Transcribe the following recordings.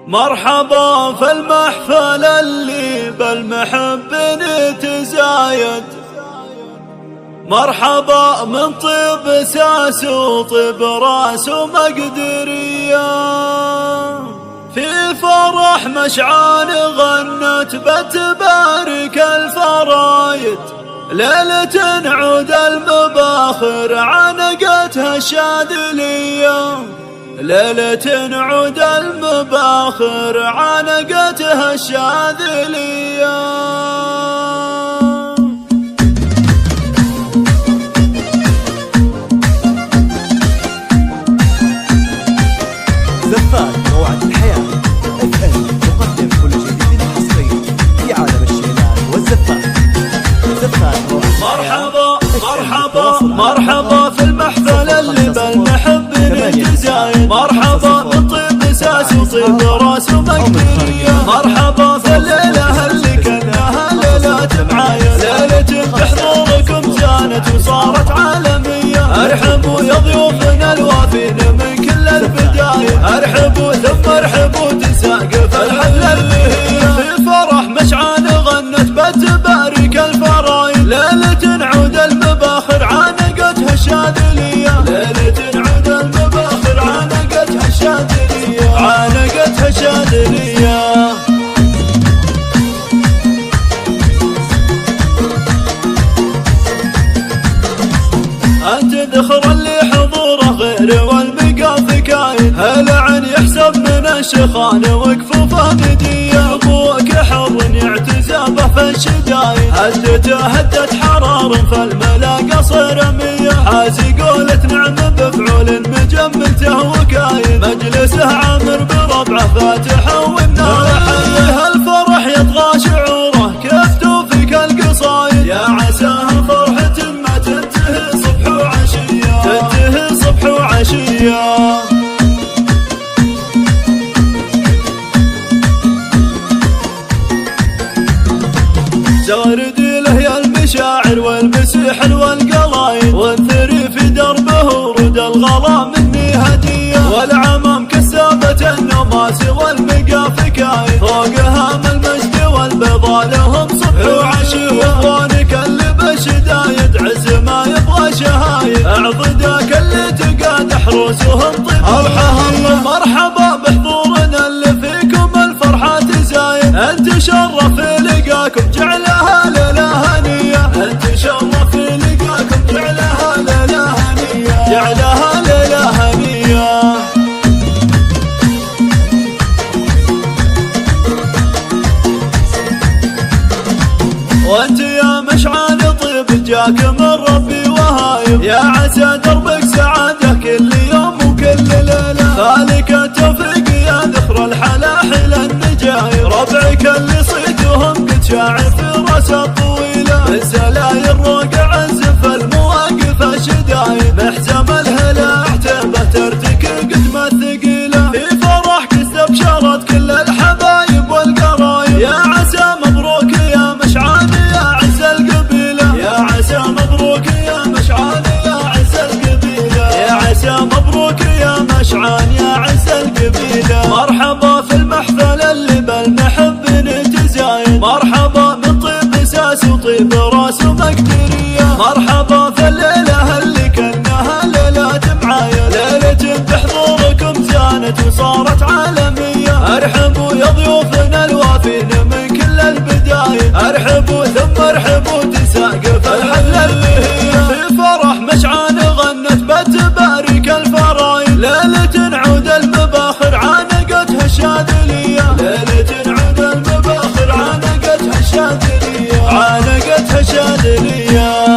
مرحبا في المحفل اللي بالمحب نتزايد، مرحبا من طيب ساس وطيب راس ومقدرية، في فرح مشعان غنت بتبارك الفرايد، ليلة عود المباخر عانقتها الشاذلية، ليلة عود المباخر عانقتها الشاذلية. زفات موعد الحياة FM تقدم كل جديد حصري في عالم الشيلان والزفات. زفات مرحبا مرحبا مرحبا في المحفل اللي بالمحب نتزايد، مرحبا من طيب ساس وطيب راس ومقدرية، مرحبا في الليلة اللي كانها ليلة معايا، ليلة بحضوركم زانت وصارت عالمية، ارحبوا يا ضيوفنا الوافين من كل البداية، ارحبوا ثم ارحبوا تساقف الحفلة اللي هي، في فرح مشعان غنت بتبارك الفرايد، ليلة عود المباخر عانقتها الشاذلية، ليلة عود المباخر عانقتها الشاذلية، عانقتها الشاذلية. أنت ذخر اللي حضوره غير والمقاف كاين، هلعن يحسب من الشخان وكفوفه ندية، أبوك حر يعتزابه في الشداين، هدت حرار فالملا قصر مية، حازي قولة نعم بفعول مجملته وكاين، مجلسه عامر بربعه فاتحه والنار حيه، الفرح يطغى شعوره كفته فيك القصايد، يا عساه فرحة ما تنتهي صبح وعشية، تنتهي صبح وعشية. زاردي له يا المشاعر والمسيح والقلايد، وانثري في دربه ورود الغلا مني هدية، والعمام كسابة النماس والمقاف كاين، فوقها من المجد والبيضاء لهم صبح وعشي، واخوانك اللي بشدايد عز ما يبغى شهايد، اعضداك اللي تقادح روسهم طيب روحها الله، مرحبا بحضورنا اللي فيكم الفرحة تزايد، انت شرف لقاكم جعلها ليلة هنية، انت شرف لقاكم جعلها ليلة هنية، جعلها ليلة هنية. وانت يا مشعان طيب جاك من ربي وهايب، يا عسى دربك سعادة كل يوم وكل ليلة، فالك التوفيق يا ذخر الحلاحل النجايب، ربعك اللي صيدهم قد شاعر في راس الطويلة، من سلايل روقع عزف المواقف الشدايد، بحزام الهلا اعتبه ترتكي قدمة ثقيلة، في فرحك استبشرت كل الحبايب والقرايب، يا عسى مبروك يا مشعان يا عز القبيلة، يا عسى مبروك يا مشعان يا عز القبيلة، يا عسى مبروك يا مشعان يا عز القبيلة. مرحبا في المحفل اللي بالمحب نتزايد، مرحبا من طيب ساس وطيب راس ومقدرية، مرحبا في الليلة اللي كانها ليلة معايا، ليلة بحضوركم زانت وصارت عالمية، ارحبوا يا ضيوفنا الوافين من كل البداية، ارحبوا ثم ارحبوا تساقف الحفلة اللي هي، في فرح مشعان غنت بتبارك الفرايد، ليلة عود المباخر عانقتها الشاذلية، ليلة عود المباخر عانقتها الشاذلية، عانقتها الشاذلية.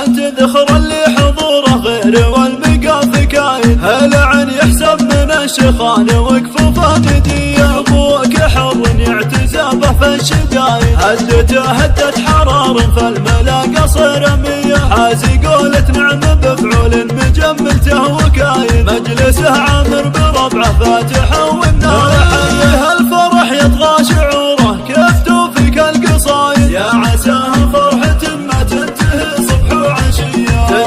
أنت ذخر اللي حضوره غير والمقاف كاين، هلعن يحسب من الشخان وكفوفه ندية، أبوك حر يعتزابه في الشدايد، هدت حرار فالملا قصر مية، حازي قولة نعم بفعول مجملته وكاين، مجلسه عامر بربعه فاتحه والنار حيه، الفرح يطغى شعوره كفته فيك القصايد، يا عساه فرحة ما تنتهي صبح وعشية،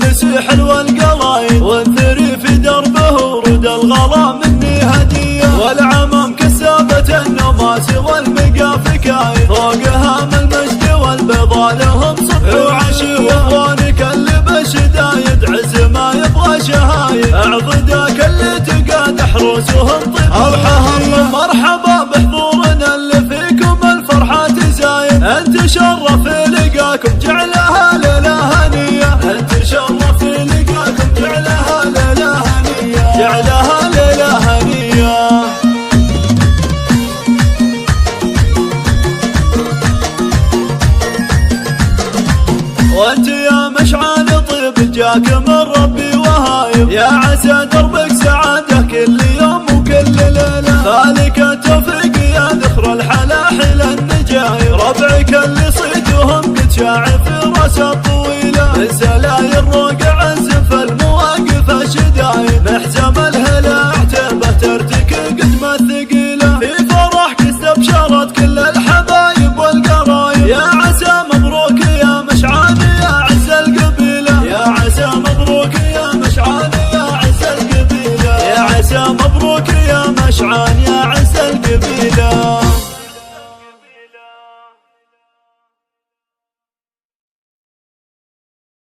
والبسي حلو القلايد، والثري في دربه ورد الغلا مني هدية، والعمام كسابة النماس والمقاف كايد، فوقها من المجد والبيضاء لهم صبح وعشي، واخوانك اللي بشدايد عز ما يبغى شهايد، اعضداك اللي تقاد حروسهم طيب وحهر. مرحبا بحضورنا اللي فيكم الفرحة تزايد، انت شرف لقاكم جعلها ليلة هنية، انت شرف لقاكم جعلها ليلة هنية، جعلها ليلة هنية. وانت يا مشعل طيب جاك من ربي وهايب، يا عسى دربك سعادة كل يوم وكل ليلة، فالك التوفيق يا ذخر الحلاحل النجايب، ربعك اللي صيتهم قد شاع في راس الطويلة، من سلايل روق عزف المواقف الشدايب، محزم الهلا اعتبه ترتك قدمة ثقيلة، في فرحك استبشرت كل الحبايب والقرايب، يا عسى مبروك يا مشعل يا عز القبيلة، يا عسى مبروك يا مشعل يا عز القبيلة، يا عسى مبروك يا مشعل يا عز القبيلة.